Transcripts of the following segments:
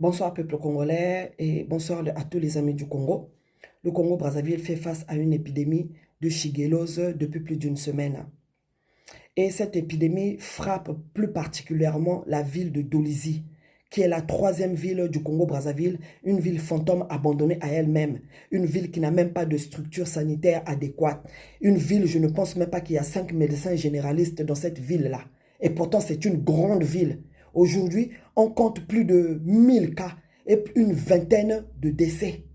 Bonsoir peuple congolais et bonsoir à tous les amis du Congo. Le Congo-Brazzaville fait face à une épidémie de shigellose depuis plus d'une semaine. Et cette épidémie frappe plus particulièrement la ville de Dolisie, qui est la troisième ville du Congo-Brazzaville, une ville fantôme abandonnée à elle-même, une ville qui n'a même pas de structure sanitaire adéquate, une ville, je ne pense même pas qu'il y a 5 médecins généralistes dans cette ville-là. Et pourtant, c'est une grande ville. Aujourd'hui, on compte plus de 1000 cas et une vingtaine de décès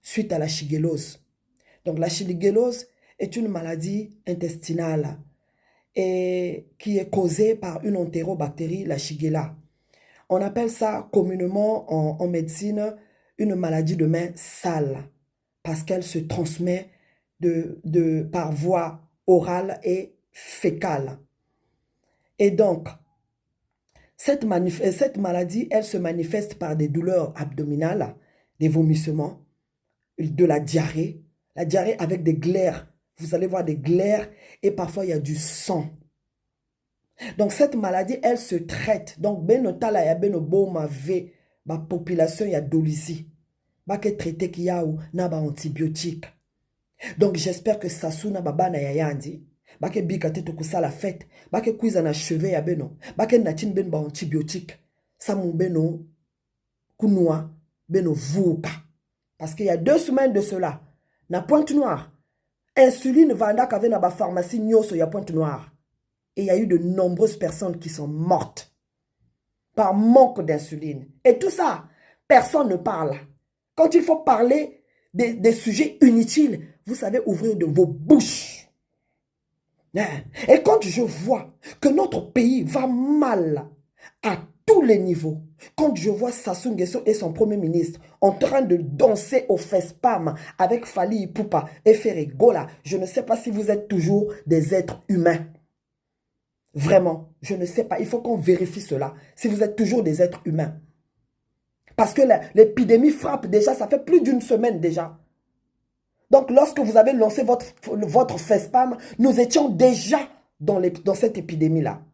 suite à la shigellose. Donc la shigellose est une maladie intestinale et qui est causée par une entérobactérie, la Shigella. On appelle ça communément en médecine une maladie de main sale parce qu'elle se transmet par voie orale et fécale. Et donc, cette maladie, elle se manifeste par des douleurs abdominales, des vomissements, de la diarrhée avec des glaires. Vous allez voir des glaires et parfois il y a du sang. Donc cette maladie, elle se traite. Donc benotala ya benoboma ve ba population ya dolisi. Ba ke traité ki ya ou na ba antibiotique. Donc j'espère que Sassouna baba na ya yandi. Ba ke bika te to kusala fête. Ba ke kuiza na cheveux ya beno. Ba ke natin ben ba antibiotique. Sa mon beno kunwa beno vuka. Parce qu'il y a 2 semaines de cela, na Pointe-Noire, insuline vanda kave na ba pharmacie nyoso ya Pointe-Noire. Et il y a eu de nombreuses personnes qui sont mortes par manque d'insuline. Et tout ça, personne ne parle. Quand il faut parler des sujets inutiles, vous savez ouvrir de vos bouches. Et quand je vois que notre pays va mal à tous les niveaux, quand je vois Sassou Nguesso et son premier ministre en train de danser au FESPAM avec Fally Ipupa et Ferry Gola, je ne sais pas si vous êtes toujours des êtres humains. Vraiment, je ne sais pas. Il faut qu'on vérifie cela. Si vous êtes toujours des êtres humains. Parce que l'épidémie frappe déjà, ça fait plus d'une semaine déjà. Donc, lorsque vous avez lancé votre FESPAM, nous étions déjà dans cette épidémie-là.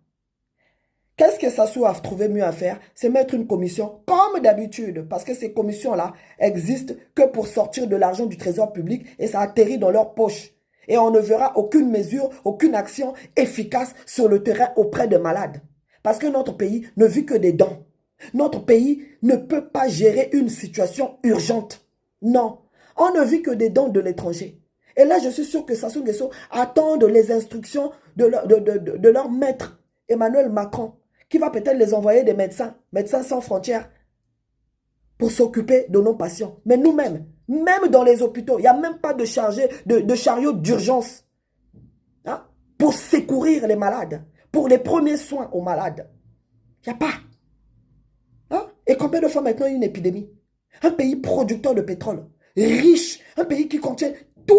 Qu'est-ce que Sassou a trouvé mieux à faire? C'est mettre une commission, comme d'habitude, parce que ces commissions-là existent que pour sortir de l'argent du trésor public et ça atterrit dans leur poche. Et on ne verra aucune mesure, aucune action efficace sur le terrain auprès des malades. Parce que notre pays ne vit que des dons. Notre pays ne peut pas gérer une situation urgente. Non, on ne vit que des dons de l'étranger. Et là, je suis sûr que Sassou Nguesso attendent les instructions de leur maître, Emmanuel Macron, qui va peut-être les envoyer des médecins, médecins sans frontières, pour s'occuper de nos patients. Mais nous-mêmes, même dans les hôpitaux, il n'y a même pas de chariot d'urgence hein, pour secourir les malades, pour les premiers soins aux malades. Il n'y a pas. Hein? Et combien de fois maintenant il y a une épidémie? Un pays producteur de pétrole, riche, un pays qui contient tout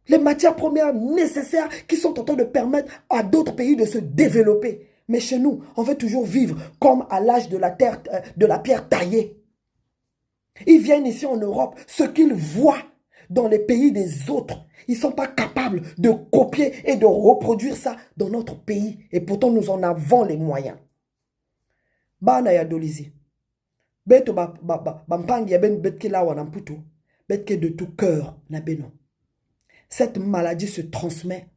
les matières premières nécessaires qui sont en train de permettre à d'autres pays de se développer. Mais chez nous, on veut toujours vivre comme à l'âge de la pierre taillée. Ils viennent ici en Europe, ce qu'ils voient dans les pays des autres, ils ne sont pas capables de copier et de reproduire ça dans notre pays. Et pourtant, nous en avons les moyens. Bana ya Dolisie. Beto bampangi ya ben betke la wana mputu. Betke de tout cœur na beno. Cette maladie se transmet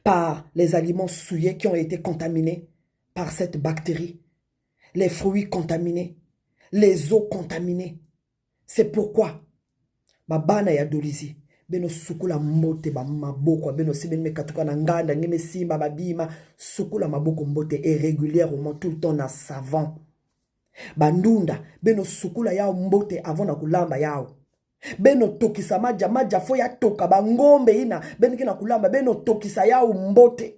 par les aliments souillés qui ont été contaminés par cette bactérie, les fruits contaminés, les eaux contaminées. C'est pourquoi, bana ya Dolisie, beno sukula mbote ba maboko, beno si ben me katuka na nganda, ngeme simba babima, sukula maboko mbote et régulièrement tout le temps na savon. Bandunda, beno sukula yao mbote avant na kulamba yao. Beno tokisa maja fo ya toka ba ngombe ina benike na kulamba beno tokisa ya mbote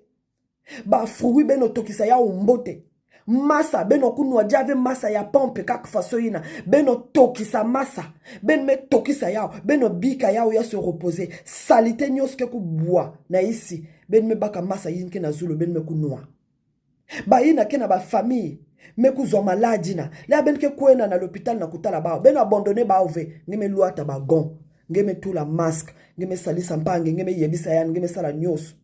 ba fruit beno tokisa ya mbote masa beno kunwa jave masa ya pompe kak faso ina beno tokisa masa ben me tokisa ya beno bika ya se reposer salite nyoske ku bois na ici ben me baka masa yinke na zulu ben me kunwa ba ina ke na ba famille meku zo maladi na la benke kwena na l'hôpital na kutala bao ben abandonné bao ve ngeme luata ba gon ngeme tula masque ngeme salisa mpange ngeme yebisa yan ngeme sala nyos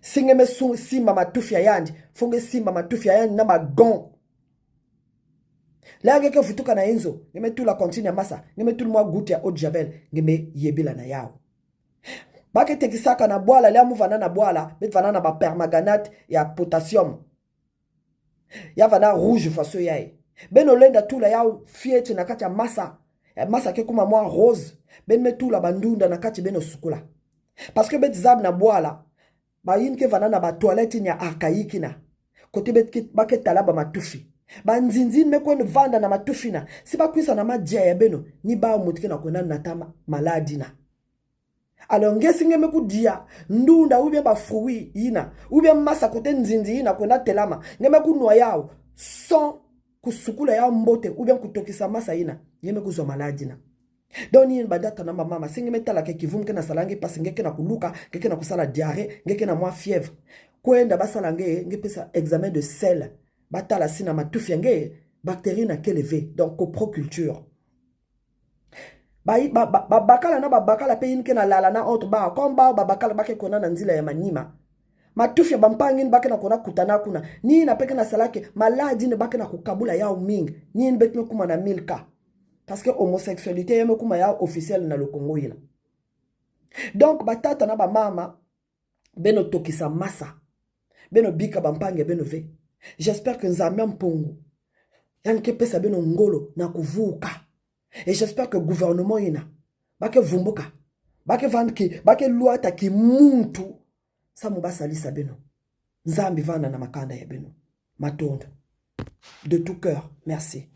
singeme simba matufia yandi fonge simba matufia yandi na ba gon Là ngeke futuka na enzo ngeme tout la continue ya masa ngeme tout le mois goutte ya eau de javel ngeme yebela na yao bake tekisaka na boala le amuvana na boala bet vana na ba permanganate ya potassium ya vana rouge faso yae beno lenda tula yao fiete na kati ya masa masa ke kuma mwa rose ben metula bandunda na kati beno sukula parce que bet zab na boala ba yin ke vana na ba toilette ni archaïque na côté bet bake talaba matufi ba nzinzin me ko vanda na matufi na si ba kwisa na madia ya beno ni ba mutike na kona na tama maladi na alors ngesi ngeme kudia ndunda ube ba fruit ina ube masa kote nzinzi ina kona telama ngeme ku noyao sans kusukula ya mbote ube kutokisa masa ina ngeme kuzo maladi na doni badata na mama singeme tala ke kivum ke na salangi pasi ngeke na kuluka ngeke na kusala diarrhée ngeke na mwa fièvre kwenda basala ngepesa examen de sel batala sina matufi nge bactérie na keleve donc coproculture bakala na bakala pe yinke na lala na entre ba komba bakala bake kona na nzila ya manima matufi bampangini bake na kona kutana kuna ni na peke na salake maladi ne bake na kukabula yao mingi ni betme kuma na 1000 parce que homosexualité yeme kuma yao officiel na le Congo ina donc batata na ba mama beno tokisa masa beno bika bampange beno ve j'espère que nzambe mpongu yanke pesa beno ngolo na kuvuka et j'espère que gouvernement ina bake vumbuka bake vanki bake luata ki muntu samu basalisa beno nzambi vana na makanda ya beno matondo de tout cœur merci.